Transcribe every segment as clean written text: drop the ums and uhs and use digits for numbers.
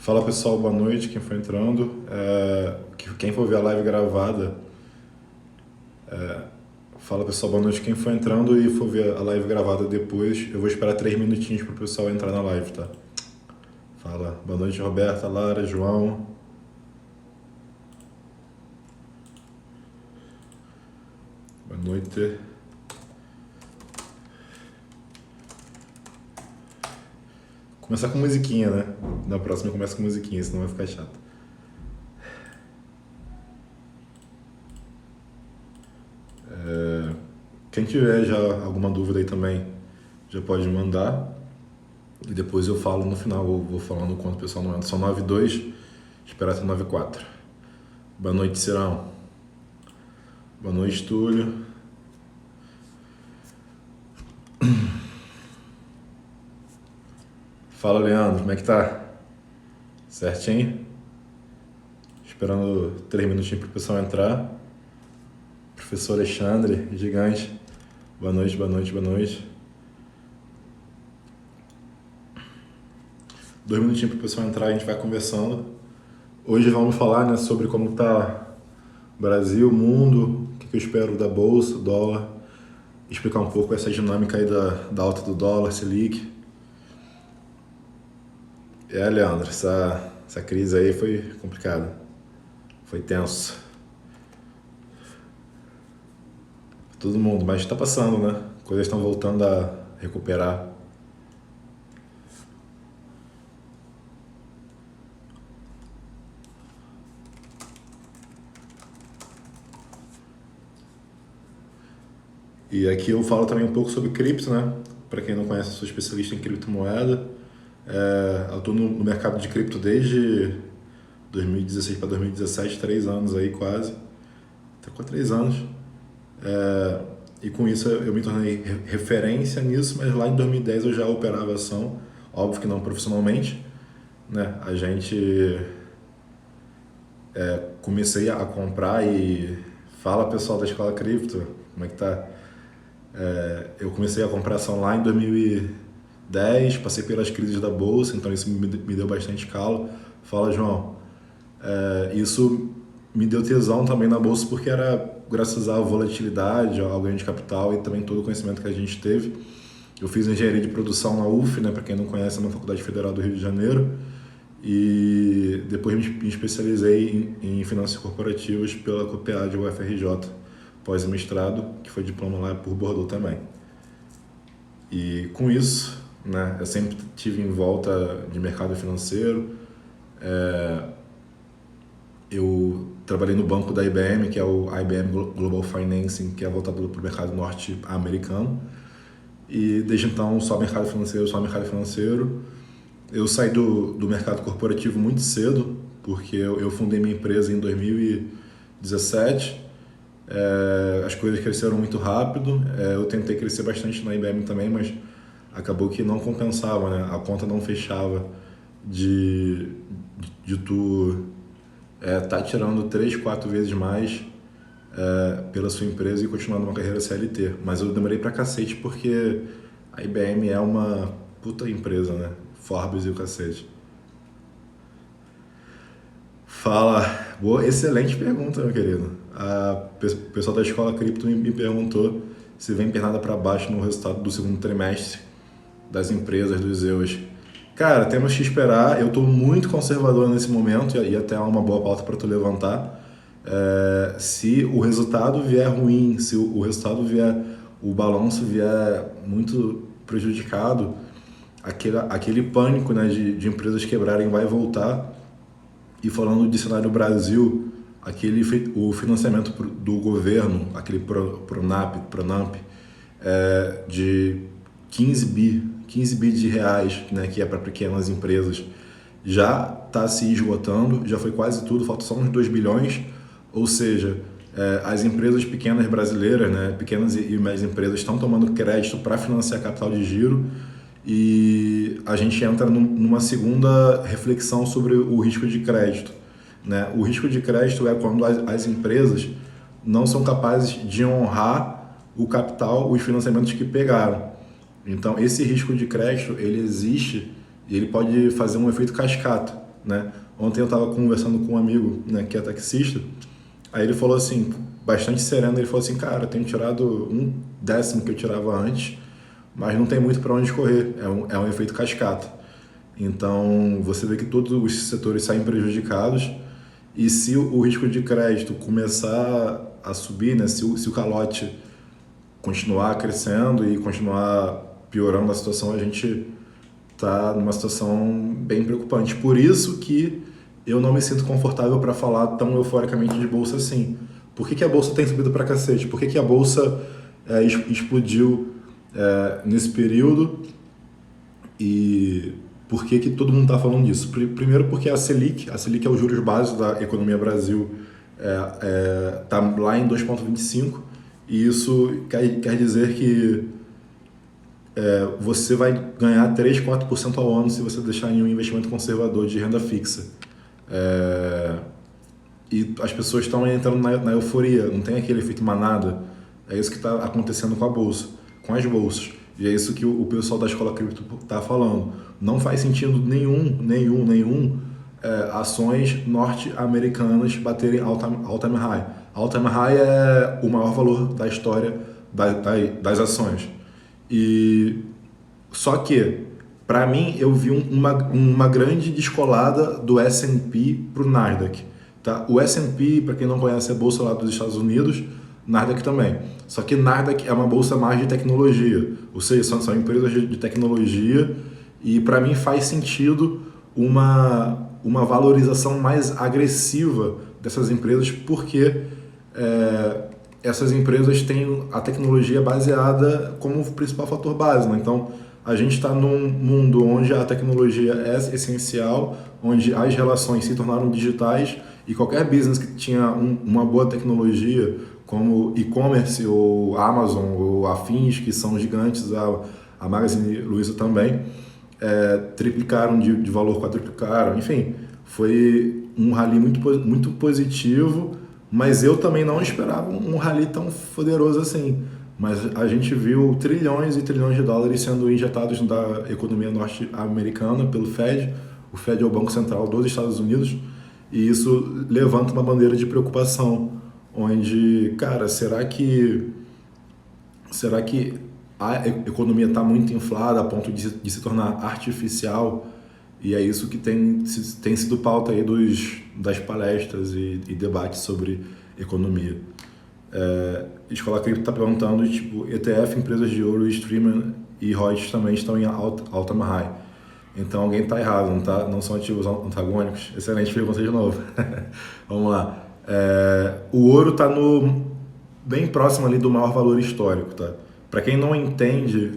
Fala pessoal, boa noite, quem foi entrando. Quem for ver a live gravada, fala pessoal, boa noite, quem for entrando e for ver a live gravada depois, eu vou esperar 3 minutinhos pro pessoal entrar na live, tá? Fala, boa noite Roberta, Lara, João. Boa noite. Começar com musiquinha, né? Na próxima começa com musiquinha, senão vai ficar chato. Quem tiver já alguma dúvida aí também, já pode mandar. E depois eu falo no final, eu vou falando enquanto o pessoal não entra. São 9:02, esperar até 9:04. Boa noite, Cirão. Boa noite, Túlio. Fala, Leandro, como é que tá? Certinho? Esperando 3 minutinhos pro pessoal entrar. Professor Alexandre, gigante. Boa noite, boa noite, boa noite. 2 minutinhos pro pessoal entrar, a gente vai conversando. Hoje vamos falar, né, sobre como tá Brasil, mundo, o que eu espero da bolsa, do dólar. Explicar um pouco essa dinâmica aí da alta do dólar, Selic. Leandro, essa crise aí foi complicada. Foi tenso. Todo mundo, mas tá passando, né? Coisas estão voltando a recuperar. E aqui eu falo também um pouco sobre cripto, né? Para quem não conhece, eu sou especialista em criptomoeda. Eu estou no mercado de cripto desde 2016 para 2017, 3 anos aí quase. Até quase 3 anos. E com isso eu me tornei referência nisso, mas lá em 2010 eu já operava ação, óbvio que não profissionalmente, né? A gente comecei a comprar e fala pessoal da Escola Cripto, como é que tá? Eu comecei a comprar ação lá em 2010, passei pelas crises da bolsa, então isso me deu bastante calo. Fala, João. Isso me deu tesão também na bolsa porque era graças à volatilidade, ao ganho de capital e também todo o conhecimento que a gente teve. Eu fiz engenharia de produção na UF, né, para quem não conhece, é uma faculdade federal do Rio de Janeiro, e depois me especializei em finanças corporativas pela COPEAD UFRJ, pós-mestrado, que foi diploma lá por Bordeaux também. E com isso, né, eu sempre tive em volta de mercado financeiro. Eu trabalhei no banco da IBM, que é o IBM Global Financing, que é voltado para o mercado norte-americano. E desde então, só mercado financeiro, só mercado financeiro. Eu saí do mercado corporativo muito cedo, porque eu fundei minha empresa em 2017. As coisas cresceram muito rápido. Eu tentei crescer bastante na IBM também, mas acabou que não compensava, né? A conta não fechava de tu tá tirando 3, 4 vezes mais pela sua empresa e continuar numa carreira CLT. Mas eu demorei pra cacete porque a IBM é uma puta empresa, né? Forbes e o cacete. Fala, boa, excelente pergunta, meu querido. O pessoal da Escola Cripto me perguntou se vem pernada para baixo no resultado do segundo trimestre das empresas, dos EUs. Cara, temos que esperar. Eu estou muito conservador nesse momento e até há uma boa pauta para tu levantar. Se o resultado vier ruim, se o resultado vier, o balanço vier muito prejudicado, aquele pânico, né, de empresas quebrarem vai voltar. E falando de cenário Brasil, o financiamento do governo, aquele Pronamp, de 15 bi de reais, né, que é para pequenas empresas, já está se esgotando, já foi quase tudo, falta só uns 2 bilhões, ou seja, as empresas pequenas brasileiras, né, pequenas e médias empresas estão tomando crédito para financiar capital de giro, e a gente entra numa segunda reflexão sobre o risco de crédito, né? O risco de crédito é quando as empresas não são capazes de honrar o capital, os financiamentos que pegaram. Então, esse risco de crédito, ele existe e ele pode fazer um efeito cascata, né? Ontem eu estava conversando com um amigo, né, que é taxista, aí ele falou assim, bastante sereno, ele falou assim, cara, eu tenho tirado 1/10 que eu tirava antes, mas não tem muito para onde correr, é um efeito cascata. Então, você vê que todos os setores saem prejudicados e se o risco de crédito começar a subir, né, se o calote continuar crescendo e continuar piorando a situação, a gente está numa situação bem preocupante. Por isso que eu não me sinto confortável para falar tão euforicamente de bolsa assim. Por que a bolsa tem subido para cacete? Por que a bolsa explodiu nesse período? E por que todo mundo está falando disso? Primeiro porque a Selic é o juros básicos da economia Brasil, está lá em 2,25 e isso quer dizer que você vai ganhar 3, 4% ao ano se você deixar em um investimento conservador de renda fixa. E as pessoas estão entrando na euforia, não tem aquele efeito manada. É isso que está acontecendo com a bolsa, com as bolsas. E é isso que o pessoal da Escola Cripto está falando. Não faz sentido nenhum ações norte-americanas baterem all-time high. All-time high é o maior valor da história das ações. E só que, para mim, eu vi uma grande descolada do S&P para o Nasdaq. Tá? O S&P, para quem não conhece, é a bolsa lá dos Estados Unidos, Nasdaq também. Só que Nasdaq é uma bolsa mais de tecnologia, ou seja, são empresas de tecnologia e para mim faz sentido uma valorização mais agressiva dessas empresas porque essas empresas têm a tecnologia baseada como principal fator base, né? Então, a gente está num mundo onde a tecnologia é essencial, onde as relações se tornaram digitais e qualquer business que tinha uma boa tecnologia, como e-commerce ou Amazon ou afins, que são gigantes, a Magazine Luiza também, triplicaram de valor, quadruplicaram, enfim, foi um rally muito positivo, mas eu também não esperava um rally tão poderoso assim. Mas a gente viu trilhões e trilhões de dólares sendo injetados da economia norte-americana pelo Fed. O Fed é o Banco Central dos Estados Unidos e isso levanta uma bandeira de preocupação, onde, cara, será que a economia está muito inflada a ponto de se tornar artificial? E é isso que tem sido pauta aí das palestras e debates sobre economia. Escola Cripto está perguntando, tipo, ETF, empresas de ouro, streamer e royalties também estão em all-time high. Então alguém está errado, não são ativos antagônicos? Excelente pergunta de novo. Vamos lá. O ouro está bem próximo ali do maior valor histórico, tá? Para quem não entende,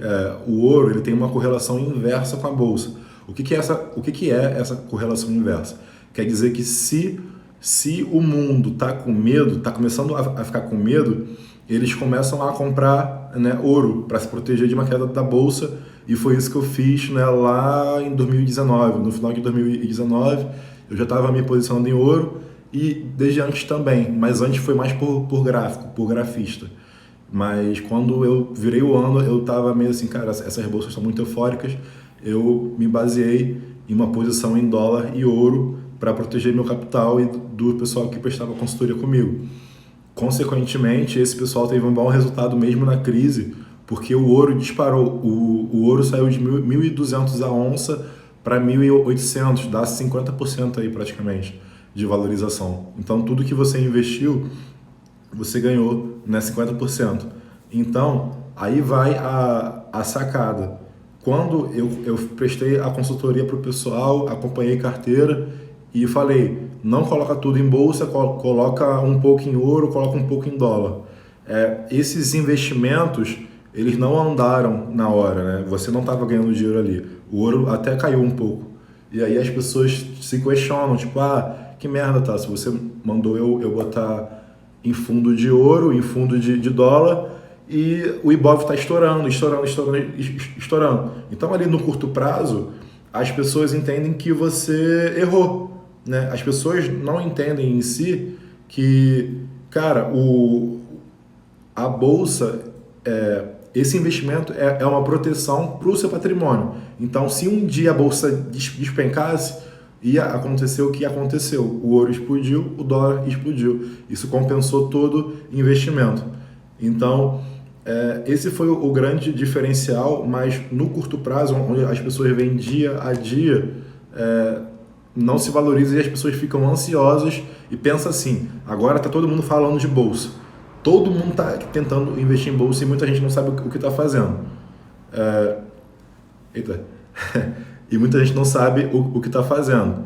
o ouro ele tem uma correlação inversa com a bolsa. O que é essa correlação inversa? Quer dizer que se o mundo está com medo, está começando a ficar com medo, eles começam a comprar, né, ouro para se proteger de uma queda da bolsa, e foi isso que eu fiz, né, lá em 2019. No final de 2019, eu já estava me posicionando em ouro, e desde antes também, mas antes foi mais por gráfico, por grafista. Mas quando eu virei o ano, eu estava meio assim, cara, essas bolsas são muito eufóricas, eu me baseei em uma posição em dólar e ouro para proteger meu capital e do pessoal que prestava consultoria comigo. Consequentemente, esse pessoal teve um bom resultado mesmo na crise, porque o ouro disparou. O ouro saiu de 1.200 a onça para 1.800, dá 50% aí praticamente de valorização. Então, tudo que você investiu, você ganhou, né, 50%. Então, aí vai a sacada. Quando eu prestei a consultoria para o pessoal, acompanhei carteira e falei, não coloca tudo em bolsa, coloca um pouco em ouro, coloca um pouco em dólar. Esses investimentos, eles não andaram na hora, né? Você não estava ganhando dinheiro ali. O ouro até caiu um pouco. E aí as pessoas se questionam, tipo, que merda, tá? Se você mandou eu botar em fundo de ouro, em fundo de dólar, e o Ibov está estourando. Então, ali no curto prazo, as pessoas entendem que você errou, né? As pessoas não entendem em si que, cara, a bolsa, esse investimento é uma proteção para o seu patrimônio. Então, se um dia a bolsa despencasse, e aconteceu o que aconteceu. O ouro explodiu, o dólar explodiu. Isso compensou todo investimento. Então, esse foi o grande diferencial, mas no curto prazo, onde as pessoas veem dia a dia, não se valoriza e as pessoas ficam ansiosas e pensam assim, agora está todo mundo falando de bolsa. Todo mundo está tentando investir em bolsa e muita gente não sabe o que está fazendo. Eita. E muita gente não sabe o que está fazendo.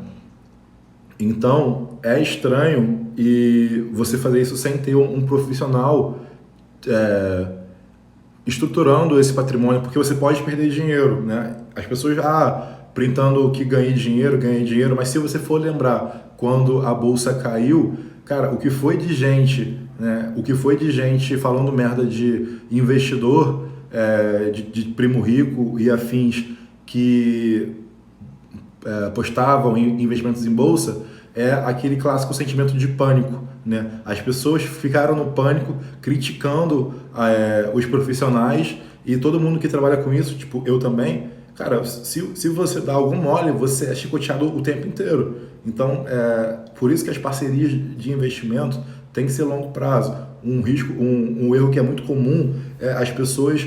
Então, é estranho e você fazer isso sem ter um profissional estruturando esse patrimônio, porque você pode perder dinheiro, né? As pessoas, printando que ganhei dinheiro, mas se você for lembrar quando a bolsa caiu, cara, o que foi de gente, né? O que foi de gente falando merda de investidor, de primo rico e afins que postavam em investimentos em bolsa, é aquele clássico sentimento de pânico, né? As pessoas ficaram no pânico criticando os profissionais e todo mundo que trabalha com isso, tipo eu também, cara, se você dá algum mole, você é chicoteado o tempo inteiro. Então, por isso que as parcerias de investimento têm que ser longo prazo. Um erro que é muito comum é as pessoas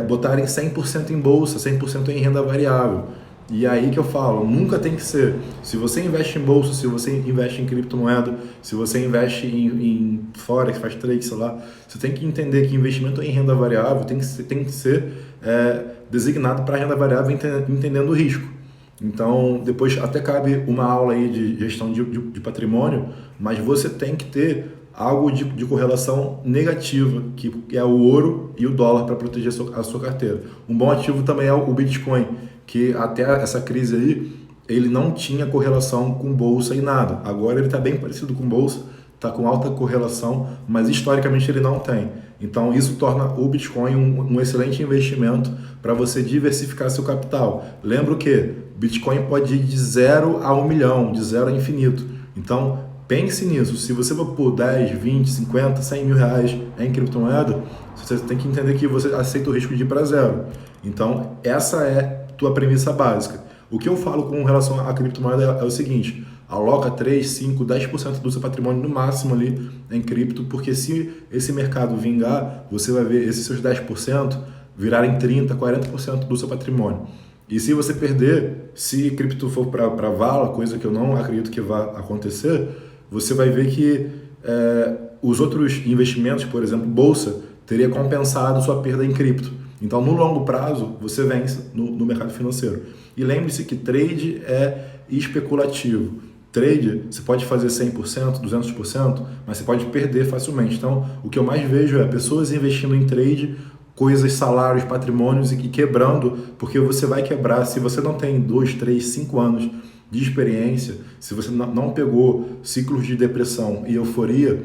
botarem 100% em bolsa, 100% em renda variável. E aí que eu falo, nunca tem que ser. Se você investe em bolsa, se você investe em criptomoeda, se você investe em forex, faz trade, sei lá, você tem que entender que investimento em renda variável tem que ser designado para renda variável entendendo o risco. Então, depois até cabe uma aula aí de gestão de patrimônio, mas você tem que ter algo de correlação negativa, que é o ouro e o dólar para proteger a sua carteira. Um bom ativo também é o Bitcoin, que até essa crise aí, ele não tinha correlação com bolsa e nada. Agora ele está bem parecido com bolsa, está com alta correlação, mas historicamente ele não tem. Então isso torna o Bitcoin um excelente investimento para você diversificar seu capital. Lembra que Bitcoin pode ir de 0 a 1 milhão, de 0 a infinito. Então pense nisso. Se você for por 10, 20, 50, 100 mil reais em criptomoeda, você tem que entender que você aceita o risco de ir para zero. Então essa é tua premissa básica. O que eu falo com relação à criptomoeda é o seguinte: aloca 3, 5, 10% do seu patrimônio no máximo ali em cripto, porque se esse mercado vingar, você vai ver esses seus 10% virarem 30, 40% do seu patrimônio. E se você perder, se cripto for para vala, coisa que eu não acredito que vá acontecer, você vai ver que os outros investimentos, por exemplo, bolsa, teria compensado sua perda em cripto. Então, no longo prazo, você vence no mercado financeiro. E lembre-se que trade é especulativo. Trade, você pode fazer 100%, 200%, mas você pode perder facilmente. Então, o que eu mais vejo é pessoas investindo em trade, coisas, salários, patrimônios e quebrando, porque você vai quebrar. Se você não tem 2, 3, 5 anos de experiência, se você não pegou ciclos de depressão e euforia,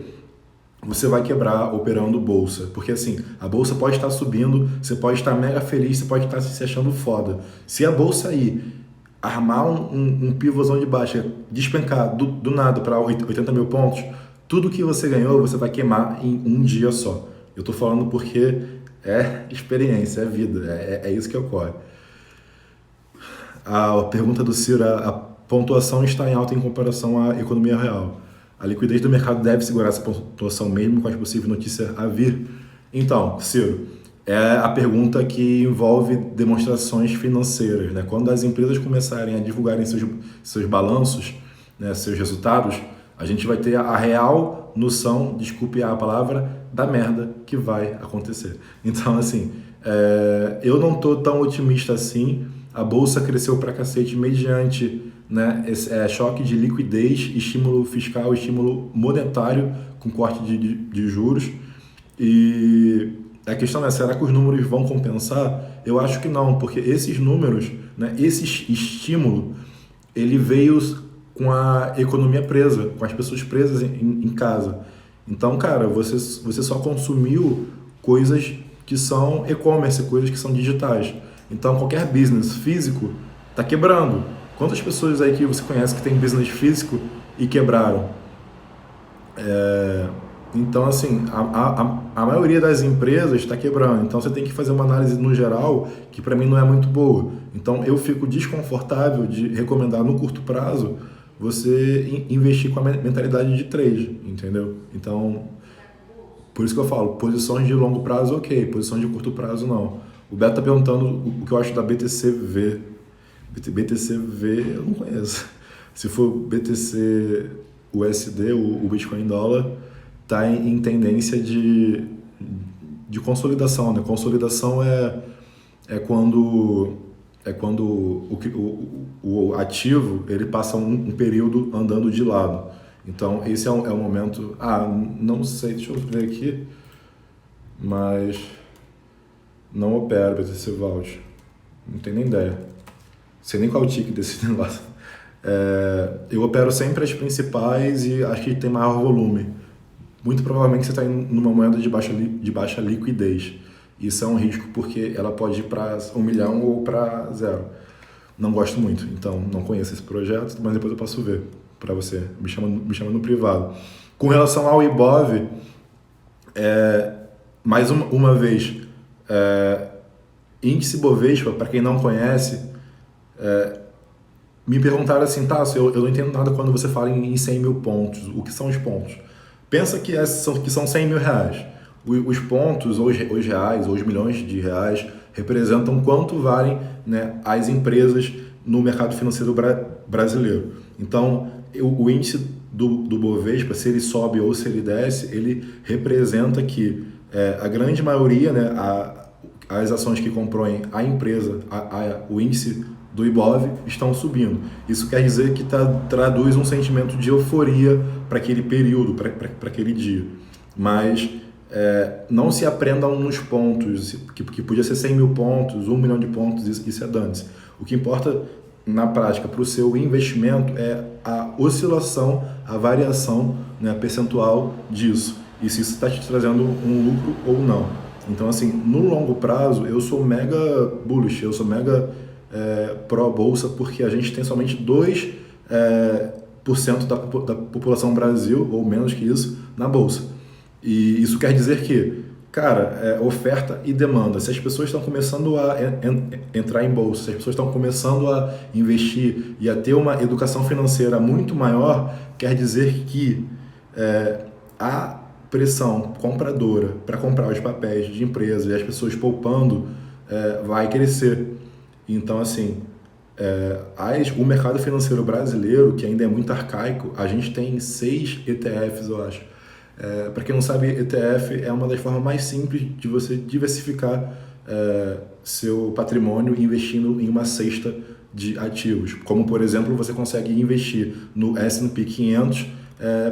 você vai quebrar operando bolsa. Porque assim, a bolsa pode estar subindo, você pode estar mega feliz, você pode estar se achando foda. Se a bolsa aí armar um pivôzão de baixa, despencar do nada para 80 mil pontos, tudo que você ganhou você vai queimar em um dia só. Eu tô falando porque é experiência, é vida, é isso que ocorre. A pergunta do Ciro, a pontuação está em alta em comparação à economia real. A liquidez do mercado deve segurar essa pontuação mesmo com as possíveis notícias a vir? Então, Ciro, é a pergunta que envolve demonstrações financeiras, né? Quando as empresas começarem a divulgarem seus balanços, né, seus resultados, a gente vai ter a real noção, desculpe a palavra, da merda que vai acontecer. Então, assim, eu não tô tão otimista assim. A bolsa cresceu pra cacete mediante, né, choque de liquidez, estímulo fiscal, estímulo monetário com corte de juros. E a questão é, será que os números vão compensar? Eu acho que não, porque esses números, né, esse estímulo, ele veio com a economia presa, com as pessoas presas em casa. Então, cara, você só consumiu coisas que são e-commerce, coisas que são digitais. Então, qualquer business físico está quebrando. Quantas pessoas aí que você conhece que tem business físico e quebraram? Então, assim, a maioria das empresas está quebrando. Então, você tem que fazer uma análise no geral que para mim não é muito boa. Então, eu fico desconfortável de recomendar no curto prazo você investir com a mentalidade de trade, entendeu? Então, por isso que eu falo, posições de longo prazo, ok, posições de curto prazo, não. O Beto tá perguntando o que eu acho da BTC-V. BTC-V eu não conheço. Se for BTC USD, o Bitcoin dólar, tá em tendência de consolidação, né? Consolidação é quando o ativo ele passa um período andando de lado. Então, esse é um momento... não sei, deixa eu ver aqui, mas não opera BTC Vault. Não tenho nem ideia. Não sei nem qual é o tick desse negócio. Eu opero sempre as principais e acho que tem maior volume. Muito provavelmente você está indo numa moeda de baixa liquidez. Isso é um risco porque ela pode ir para 1 milhão ou para 0. Não gosto muito, então não conheço esse projeto, mas depois eu posso ver para você. Me chama no privado. Com relação ao Ibov, mais uma vez, índice Bovespa, para quem não conhece, me perguntaram assim, eu não entendo nada quando você fala em 100 mil pontos. O que são os pontos? Pensa que são 100 mil reais. Os pontos, ou os reais, ou os milhões de reais, representam quanto valem, né, as empresas no mercado financeiro brasileiro. Então, o índice do Bovespa, se ele sobe ou se ele desce, ele representa que a grande maioria, né, as ações que compõem a empresa, o índice do Ibov estão subindo. Isso quer dizer que traduz um sentimento de euforia para aquele período, para aquele dia. Mas não se aprendam nos pontos, que podia ser 100 mil pontos, 1 milhão de pontos, isso é dane-se. O que importa na prática para o seu investimento é a oscilação, a variação, né, percentual disso. E se isso está te trazendo um lucro ou não. Então, assim, no longo prazo, eu sou mega bullish, eu sou mega pró-bolsa, porque a gente tem somente 2% da população Brasil, ou menos que isso, na bolsa. E isso quer dizer que, cara, oferta e demanda. Se as pessoas estão começando a entrar em bolsa, se as pessoas estão começando a investir e a ter uma educação financeira muito maior, quer dizer que a pressão compradora para comprar os papéis de empresas e as pessoas poupando vai crescer. Então, assim, o mercado financeiro brasileiro, que ainda é muito arcaico, a gente tem 6 ETFs, eu acho. Para quem não sabe, ETF é uma das formas mais simples de você diversificar seu patrimônio investindo em uma cesta de ativos. Como, por exemplo, você consegue investir no S&P 500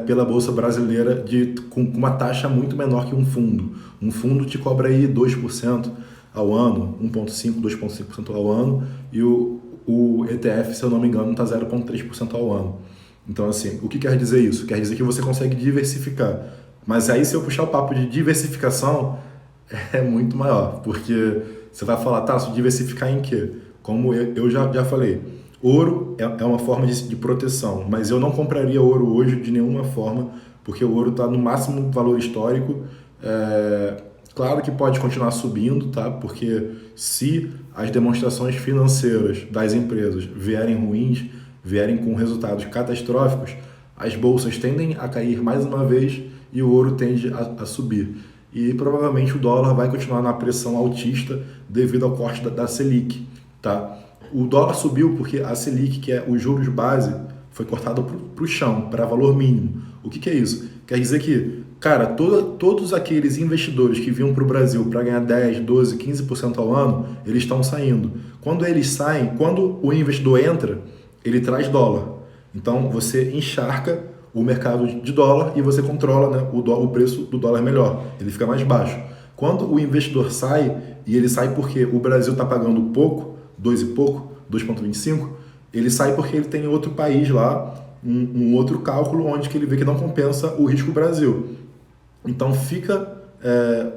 pela Bolsa Brasileira com uma taxa muito menor que um fundo. Um fundo te cobra aí 2% ao ano, 1,5%, 2,5% ao ano, e o ETF, se eu não me engano, está 0,3% ao ano. Então, assim, o que quer dizer isso? Quer dizer que você consegue diversificar. Mas aí, se eu puxar o papo de diversificação, é muito maior, porque você vai falar, se diversificar em quê? Como eu já falei, ouro é uma forma de proteção, mas eu não compraria ouro hoje de nenhuma forma, porque o ouro está no máximo valor histórico. Claro que pode continuar subindo, tá? Porque se as demonstrações financeiras das empresas vierem ruins, vierem com resultados catastróficos, as bolsas tendem a cair mais uma vez e o ouro tende a subir. E provavelmente o dólar vai continuar na pressão altista devido ao corte da Selic, tá? O dólar subiu porque a Selic, que é os juros base, foi cortado para o chão, para valor mínimo. O que é isso? Quer dizer que, cara, todos aqueles investidores que vinham para o Brasil para ganhar 10, 12, 15% ao ano, eles estão saindo. Quando eles saem, quando o investidor entra, ele traz dólar. Então, você encharca o mercado de dólar e você controla, né, o preço do dólar melhor. Ele fica mais baixo. Quando o investidor sai, e ele sai porque o Brasil está pagando pouco, 2 e pouco, 2,25, ele sai porque ele tem outro país lá, um outro cálculo onde que ele vê que não compensa o risco Brasil. Então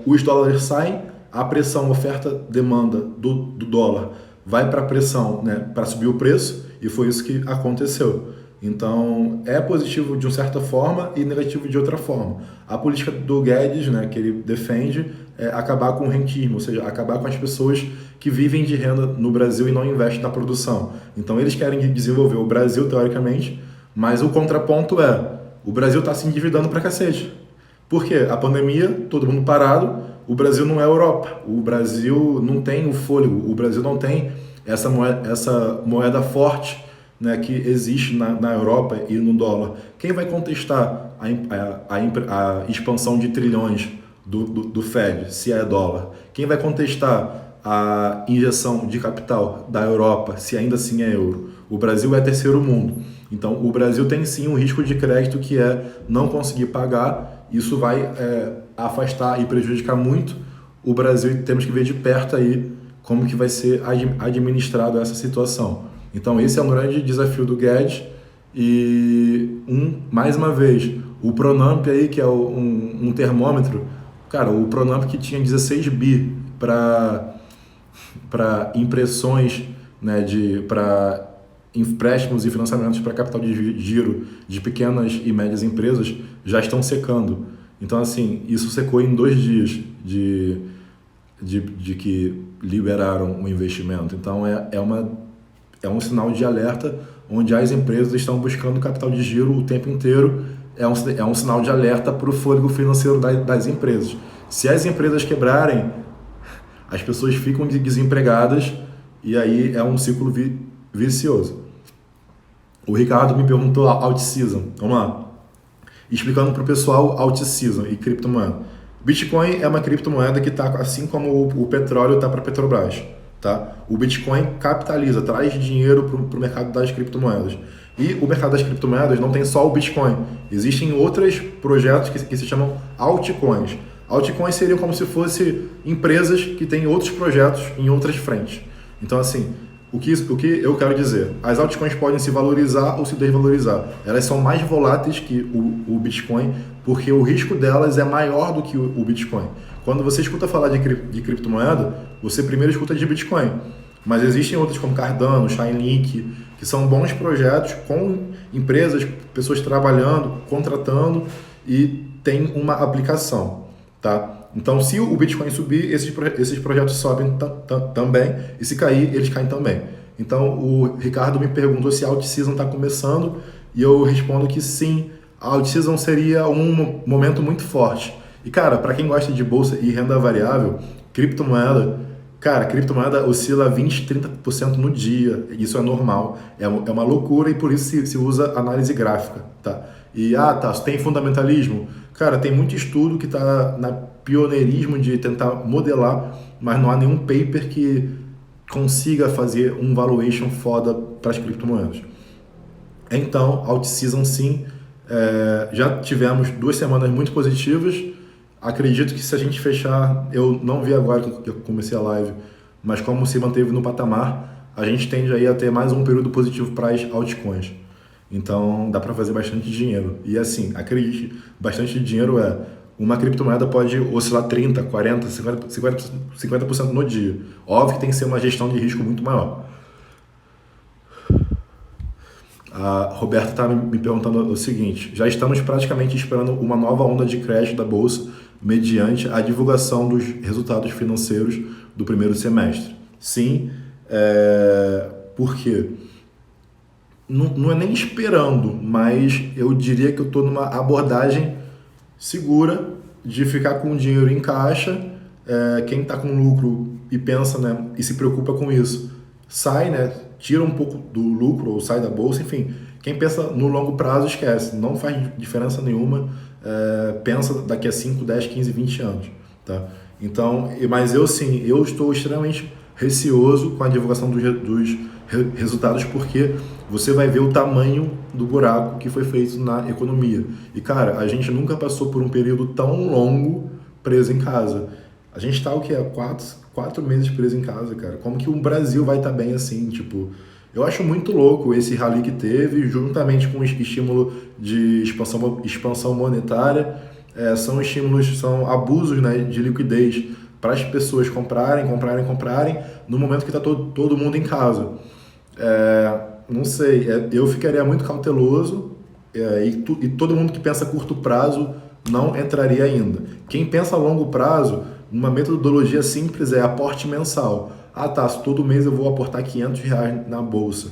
os dólares saem, a pressão oferta-demanda do dólar vai para a pressão, né, para subir o preço, e foi isso que aconteceu. Então, é positivo de uma certa forma e negativo de outra forma. A política do Guedes, né, que ele defende, é acabar com o rentismo, ou seja, acabar com as pessoas que vivem de renda no Brasil e não investem na produção. Então, eles querem desenvolver o Brasil, teoricamente, mas o contraponto é, o Brasil está se endividando pra cacete. Por quê? A pandemia, todo mundo parado, o Brasil não é a Europa, o Brasil não tem o fôlego, o Brasil não tem essa moeda forte, né, que existe na Europa e no dólar. Quem vai contestar a expansão de trilhões do Fed, se é dólar? Quem vai contestar a injeção de capital da Europa, se ainda assim é euro? O Brasil é terceiro mundo. Então, o Brasil tem sim um risco de crédito que é não conseguir pagar. Isso vai afastar e prejudicar muito o Brasil e temos que ver de perto aí como que vai ser administrado essa situação. Então, esse é um grande desafio do Guedes e, mais uma vez, o Pronamp aí, que é um termômetro, cara, o Pronamp que tinha 16 bi para impressões, né, para empréstimos e financiamentos para capital de giro de pequenas e médias empresas já estão secando. Então, assim, isso secou em 2 dias de que liberaram o investimento. Então, é um sinal de alerta onde as empresas estão buscando capital de giro o tempo inteiro. É um sinal de alerta para o fôlego financeiro das empresas. Se as empresas quebrarem, as pessoas ficam desempregadas e aí é um ciclo vicioso. O Ricardo me perguntou alt-season. Vamos lá. Explicando para o pessoal alt-season e criptomoeda. Bitcoin é uma criptomoeda que está assim como o petróleo está para a Petrobras. Tá? O Bitcoin capitaliza, traz dinheiro para o mercado das criptomoedas. E o mercado das criptomoedas não tem só o Bitcoin. Existem outros projetos que se chamam altcoins. Altcoins seriam como se fossem empresas que têm outros projetos em outras frentes. Então, assim, o que eu quero dizer? As altcoins podem se valorizar ou se desvalorizar. Elas são mais voláteis que o Bitcoin, porque o risco delas é maior do que o Bitcoin. Quando você escuta falar de criptomoeda, você primeiro escuta de Bitcoin. Mas existem outras como Cardano, Chainlink, que são bons projetos com empresas, pessoas trabalhando, contratando e tem uma aplicação. Tá? Então, se o Bitcoin subir, esses projetos sobem também, e se cair, eles caem também. Então, o Ricardo me perguntou se a alt-season está começando, e eu respondo que sim, a alt-season seria um momento muito forte. E, cara, para quem gosta de bolsa e renda variável, criptomoeda oscila 20%, 30% no dia, isso é normal, é uma loucura e por isso se usa análise gráfica, tá? E, tem fundamentalismo? Cara, tem muito estudo que está na pioneirismo de tentar modelar, mas não há nenhum paper que consiga fazer um valuation foda para as criptomoedas. Então, alt-season sim, já tivemos 2 semanas muito positivas. Acredito que se a gente fechar, eu não vi agora que eu comecei a live, mas como se manteve no patamar, a gente tende aí a ter mais um período positivo para as altcoins. Então dá para fazer bastante dinheiro. E assim, acredite, bastante dinheiro uma criptomoeda pode oscilar 30%, 40%, 50% no dia. Óbvio que tem que ser uma gestão de risco muito maior. A Roberta está me perguntando o seguinte: já estamos praticamente esperando uma nova onda de crash da Bolsa mediante a divulgação dos resultados financeiros do primeiro semestre. Sim, por quê? Não é nem esperando, mas eu diria que eu estou numa abordagem segura de ficar com o dinheiro em caixa. Quem está com lucro e pensa, né, e se preocupa com isso, sai, né, tira um pouco do lucro ou sai da bolsa, enfim. Quem pensa no longo prazo esquece, não faz diferença nenhuma, pensa daqui a 5, 10, 15, 20 anos. Tá? Então, mas eu estou extremamente receoso com a divulgação dos resultados, porque você vai ver o tamanho do buraco que foi feito na economia. E, cara, a gente nunca passou por um período tão longo preso em casa. A gente está, 4 meses preso em casa, cara. Como que o Brasil vai estar bem assim? Tipo, eu acho muito louco esse rally que teve, juntamente com o estímulo de expansão monetária. São estímulos, são abusos, né, de liquidez para as pessoas comprarem, no momento que está todo mundo em casa. não sei, eu ficaria muito cauteloso, e todo mundo que pensa a curto prazo não entraria ainda. Quem pensa a longo prazo, uma metodologia simples é aporte mensal. Ah, tá, se todo mês eu vou aportar R$ 500 na bolsa.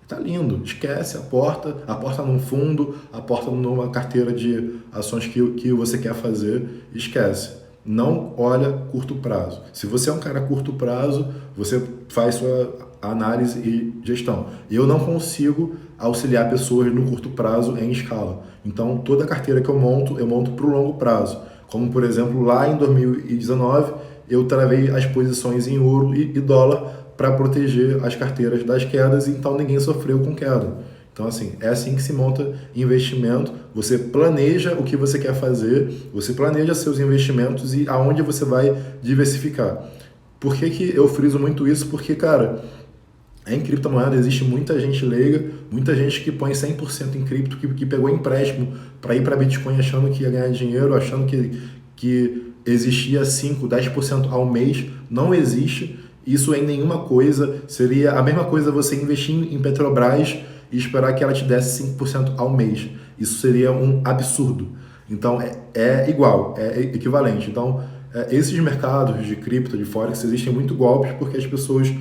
Tá lindo, esquece, aporta num fundo, aporta numa carteira de ações que você quer fazer, esquece. Não olha curto prazo. Se você é um cara a curto prazo, você faz sua análise e gestão. Eu não consigo auxiliar pessoas no curto prazo em escala. Então, toda a carteira que eu monto para o longo prazo. Como, por exemplo, lá em 2019, eu travei as posições em ouro e dólar para proteger as carteiras das quedas, então ninguém sofreu com queda. Então, assim, é assim que se monta investimento. Você planeja o que você quer fazer, você planeja seus investimentos e aonde você vai diversificar. Por que eu friso muito isso? Porque, cara, em criptomoeda existe muita gente leiga, muita gente que põe 100% em cripto, que pegou empréstimo para ir para Bitcoin achando que ia ganhar dinheiro, achando que existia 5, 10% ao mês. Não existe isso em nenhuma coisa. Seria a mesma coisa você investir em Petrobras e esperar que ela te desse 5% ao mês. Isso seria um absurdo. Então, é igual, é equivalente. Então, esses mercados de cripto, de Forex, existem muito golpes porque as pessoas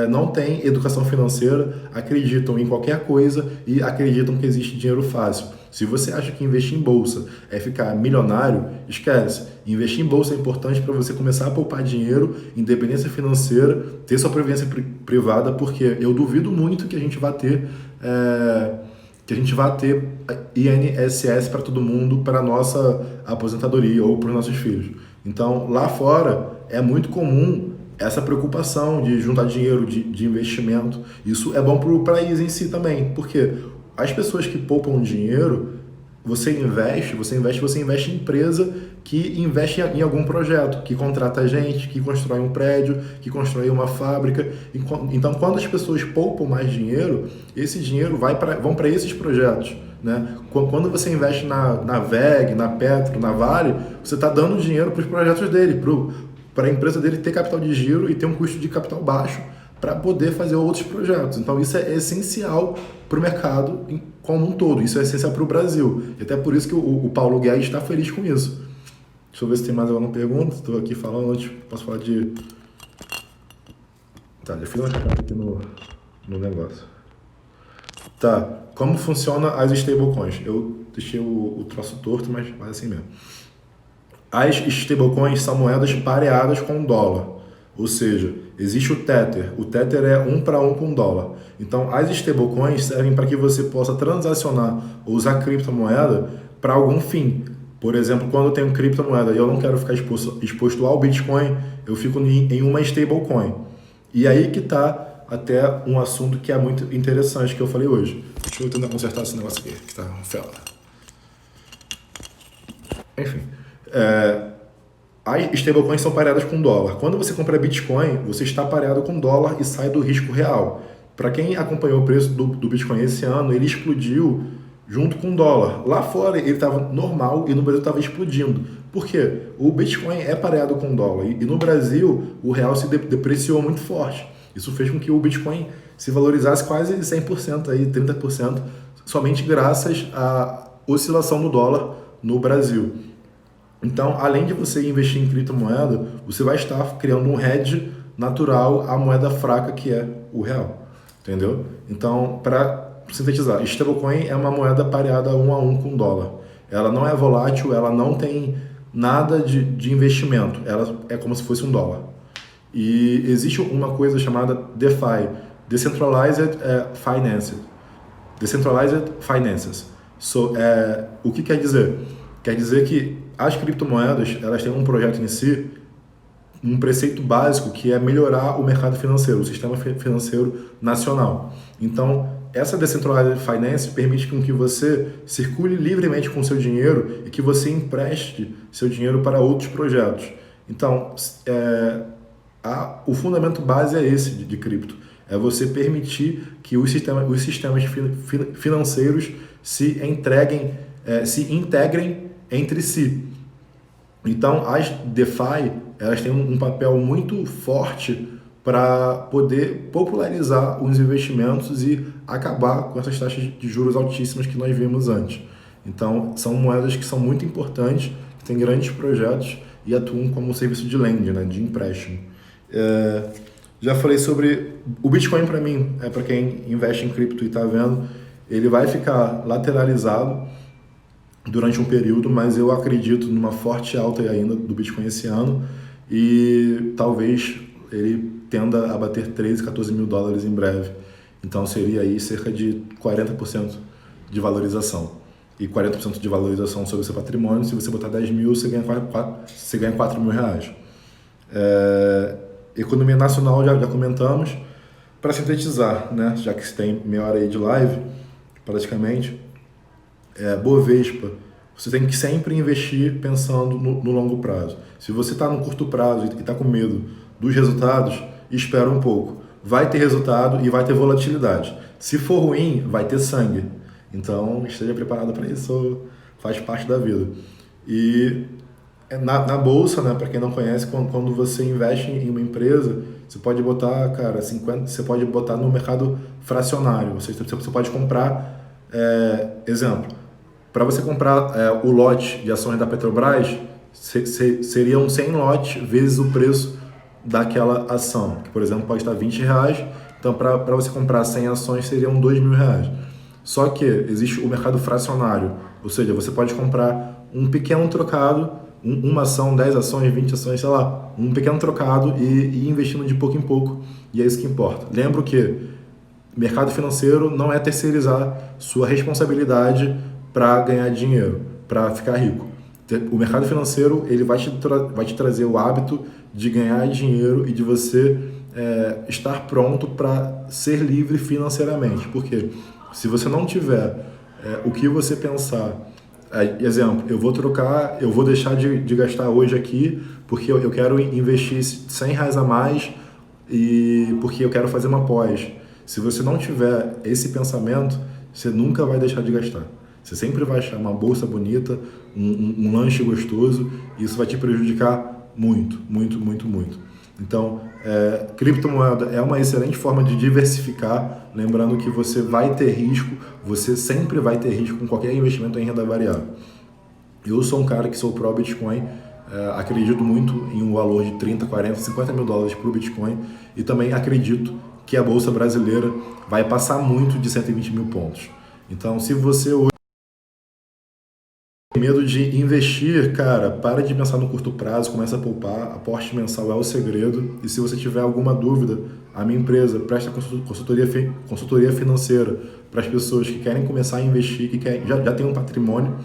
não têm educação financeira, acreditam em qualquer coisa e acreditam que existe dinheiro fácil. Se você acha que investir em bolsa é ficar milionário, esquece. Investir em bolsa é importante para você começar a poupar dinheiro, independência financeira, ter sua previdência privada, porque eu duvido muito que a gente vá ter INSS para todo mundo, para a nossa aposentadoria ou para os nossos filhos. Então, lá fora, é muito comum essa preocupação de juntar dinheiro, de investimento. Isso é bom para o país em si também, porque as pessoas que poupam dinheiro, você investe em empresa que investe em algum projeto, que contrata gente, que constrói um prédio, que constrói uma fábrica. Então, quando as pessoas poupam mais dinheiro, esse dinheiro vão para esses projetos, né? Quando você investe na VEG, na Petro, na Vale, você está dando dinheiro para os projetos dele, para a empresa dele ter capital de giro e ter um custo de capital baixo para poder fazer outros projetos. Então, isso é essencial para o mercado como um todo. Isso é essencial para o Brasil. E até por isso que o Paulo Guedes está feliz com isso. Deixa eu ver se tem mais alguma pergunta. Estou aqui falando, posso falar de... Tá, já fiz uma carta aqui no negócio. Tá, como funciona as stablecoins? Eu deixei o troço torto, mas assim mesmo. As stablecoins são moedas pareadas com o dólar. Ou seja, existe o Tether. O Tether é 1 para 1 com dólar. Então, as stablecoins servem para que você possa transacionar ou usar criptomoeda para algum fim. Por exemplo, quando eu tenho criptomoeda e eu não quero ficar exposto ao Bitcoin, eu fico em uma stablecoin. E aí que está até um assunto que é muito interessante que eu falei hoje. Deixa eu tentar consertar esse negócio aqui, que está um fela. Enfim. As stablecoins são pareadas com dólar. Quando você compra Bitcoin, você está pareado com dólar e sai do risco real. Para quem acompanhou o preço do Bitcoin esse ano, ele explodiu junto com o dólar. Lá fora ele estava normal e no Brasil estava explodindo. Por quê? O Bitcoin é pareado com o dólar e no Brasil o real se depreciou muito forte. Isso fez com que o Bitcoin se valorizasse quase 100%, aí, 30%, somente graças à oscilação do dólar no Brasil. Então, além de você investir em criptomoeda, você vai estar criando um hedge natural à moeda fraca que é o real, entendeu? Então, para sintetizar, stablecoin é uma moeda pareada 1 a 1 com o dólar. Ela não é volátil, ela não tem nada de investimento, ela é como se fosse um dólar. E existe uma coisa chamada DeFi, Decentralized Finance. Decentralized Finances. O que quer dizer? Quer dizer que as criptomoedas, elas têm um projeto em si, um preceito básico que é melhorar o mercado financeiro, o sistema financeiro nacional. Então, essa Decentralized Finance permite que você circule livremente com seu dinheiro e que você empreste seu dinheiro para outros projetos. Então, o fundamento base é esse de cripto. É você permitir que os sistemas financeiros se integrem entre si. Então, as DeFi, elas têm um papel muito forte para poder popularizar os investimentos e acabar com essas taxas de juros altíssimas que nós vimos antes. Então, são moedas que são muito importantes, que têm grandes projetos e atuam como serviço de lending, né, de empréstimo. Já falei sobre o Bitcoin. Para mim, para quem investe em cripto e está vendo, ele vai ficar lateralizado durante um período, mas eu acredito numa forte alta ainda do Bitcoin esse ano e talvez ele tenda a bater 13, 14 mil dólares em breve. Então seria aí cerca de 40% de valorização. E 40% de valorização sobre o seu patrimônio, se você botar 10 mil, você ganha 4 mil reais. Economia nacional já comentamos. Para sintetizar, né, já que você tem meia hora aí de live, praticamente, Bovespa, você tem que sempre investir pensando no longo prazo. Se você está no curto prazo e está com medo dos resultados, espera um pouco. Vai ter resultado e vai ter volatilidade. Se for ruim, vai ter sangue. Então, esteja preparado para isso, faz parte da vida. E na bolsa, né, para quem não conhece, quando você investe em uma empresa, você pode botar, cara, 50, você pode botar no mercado fracionário. Você pode comprar, exemplo, para você comprar o lote de ações da Petrobras, seriam 100 lotes vezes o preço daquela ação, que, por exemplo, pode estar R$20. Então, para você comprar 100 ações, seriam R$2.000. Só que existe o mercado fracionário, ou seja, você pode comprar um pequeno trocado, uma ação, 10 ações, 20 ações, sei lá, um pequeno trocado e ir investindo de pouco em pouco, e é isso que importa. Lembro que mercado financeiro não é terceirizar sua responsabilidade para ganhar dinheiro, para ficar rico. O mercado financeiro ele vai te trazer o hábito de ganhar dinheiro e de você estar pronto para ser livre financeiramente. Porque se você não tiver o que você pensar, exemplo, eu vou deixar de gastar hoje aqui porque eu quero investir R$100 a mais e porque eu quero fazer uma pós. Se você não tiver esse pensamento, você nunca vai deixar de gastar. Você sempre vai achar uma bolsa bonita, um lanche gostoso, e isso vai te prejudicar muito, muito, muito, muito. Então, criptomoeda é uma excelente forma de diversificar, lembrando que você vai ter risco, você sempre vai ter risco com qualquer investimento em renda variável. Eu sou um cara que sou pró-Bitcoin, acredito muito em um valor de 30, 40, 50 mil dólares para o Bitcoin e também acredito que a Bolsa Brasileira vai passar muito de 120 mil pontos. Então, se você hoje tem medo de investir, cara, para de pensar no curto prazo, começa a poupar, aporte mensal é o segredo. E se você tiver alguma dúvida, a minha empresa presta consultoria financeira para as pessoas que querem começar a investir, que já tem um patrimônio.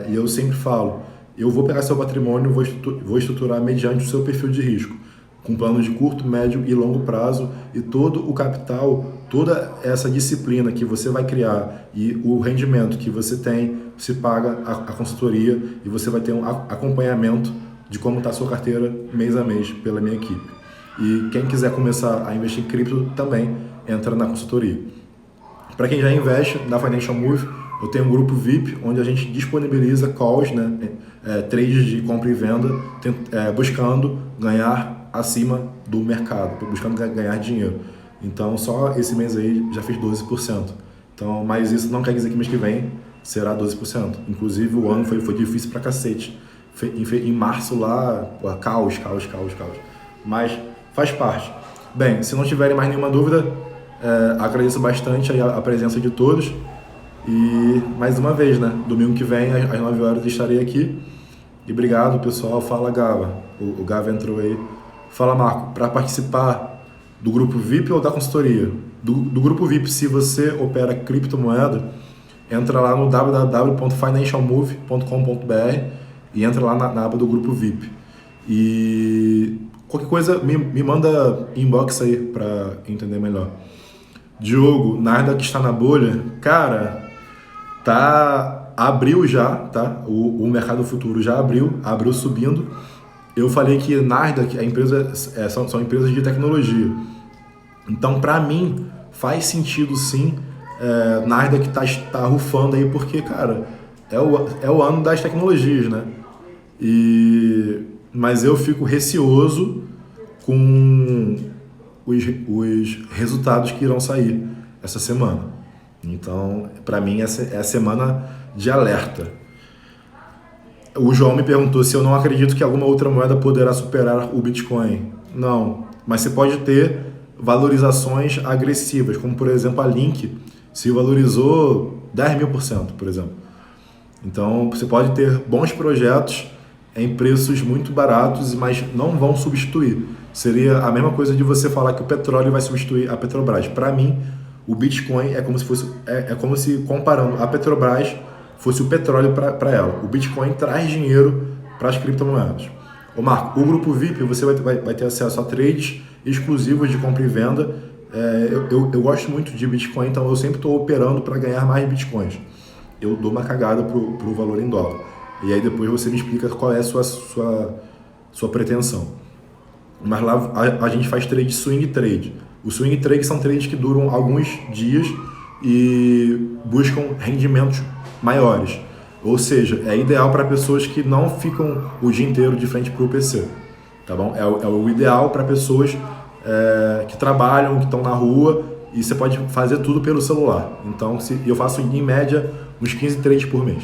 E eu sempre falo, eu vou pegar seu patrimônio, vou estruturar mediante o seu perfil de risco, com planos de curto, médio e longo prazo, e todo o capital, toda essa disciplina que você vai criar e o rendimento que você tem, se paga a consultoria e você vai ter um acompanhamento de como está a sua carteira mês a mês pela minha equipe. E quem quiser começar a investir em cripto também entra na consultoria. Para quem já investe na Financial Move, eu tenho um grupo VIP onde a gente disponibiliza calls, né, trades de compra e venda, buscando ganhar acima do mercado, buscando ganhar dinheiro. Então, só esse mês aí já fiz 12%. Então, mas isso não quer dizer que mês que vem será 12%. Inclusive, o ano foi difícil pra cacete. Em março lá, caos. Mas faz parte. Bem, se não tiverem mais nenhuma dúvida, agradeço bastante a presença de todos. E, mais uma vez, né? Domingo que vem, às 9 horas, estarei aqui. E obrigado, pessoal. Fala, Gava. O Gava entrou aí. Fala, Marco, para participar do grupo VIP ou da consultoria? Do grupo VIP, se você opera criptomoeda, entra lá no www.financialmove.com.br e entra lá na aba do grupo VIP. E qualquer coisa, me manda inbox aí para entender melhor. Diogo, Nasdaq está na bolha? Cara, abriu já, tá? O mercado futuro já abriu subindo. Eu falei que Nasdaq, são empresas de tecnologia. Então, para mim, faz sentido sim. Nasdaq tá rufando aí porque, cara, é o ano das tecnologias, né? Mas eu fico receoso com os resultados que irão sair. essa semana. Então, para mim, essa é a semana de alerta. O João me perguntou se eu não acredito que alguma outra moeda poderá superar o Bitcoin. Não, mas você pode ter valorizações agressivas, como por exemplo a Link se valorizou 10.000%, por exemplo. Então você pode ter bons projetos em preços muito baratos, mas não vão substituir. Seria a mesma coisa de você falar que o petróleo vai substituir a Petrobras. Para mim, o Bitcoin é como se fosse, como se comparando a Petrobras fosse o petróleo para ela. O Bitcoin traz dinheiro para as criptomoedas. Ô Marco, o grupo VIP você vai ter acesso a trades exclusivos de compra e venda. Eu gosto muito de Bitcoin, então eu sempre estou operando para ganhar mais Bitcoins. Eu dou uma cagada pro valor em dólar. E aí depois você me explica qual é a sua pretensão. Mas lá a gente faz trade swing trade. O swing trade são trades que duram alguns dias e buscam rendimentos maiores. Ou seja, é ideal para pessoas que não ficam o dia inteiro de frente para o PC. Tá bom? É o ideal para pessoas que trabalham, que estão na rua, e você pode fazer tudo pelo celular. Então, eu faço em média uns 15 trades por mês.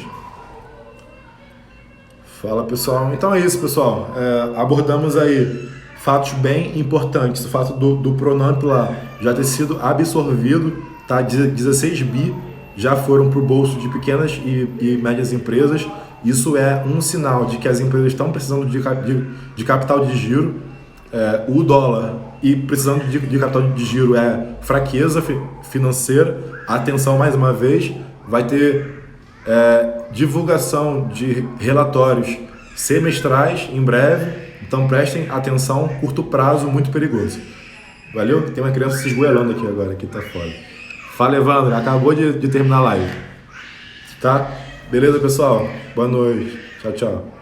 Fala, pessoal. Então é isso, pessoal. Abordamos aí fatos bem importantes. O fato do Pronamp lá já ter sido absorvido, tá? 16 bi já foram para o bolso de pequenas e médias empresas. Isso é um sinal de que as empresas estão precisando de capital de giro. O dólar e precisando de capital de giro é fraqueza financeira. Atenção mais uma vez, vai ter divulgação de relatórios semestrais em breve, então prestem atenção, curto prazo, muito perigoso. Valeu? Tem uma criança se esgoelando aqui agora, que tá foda. Fala, Evandro, acabou de terminar a live. Tá? Beleza, pessoal? Boa noite. Tchau, tchau.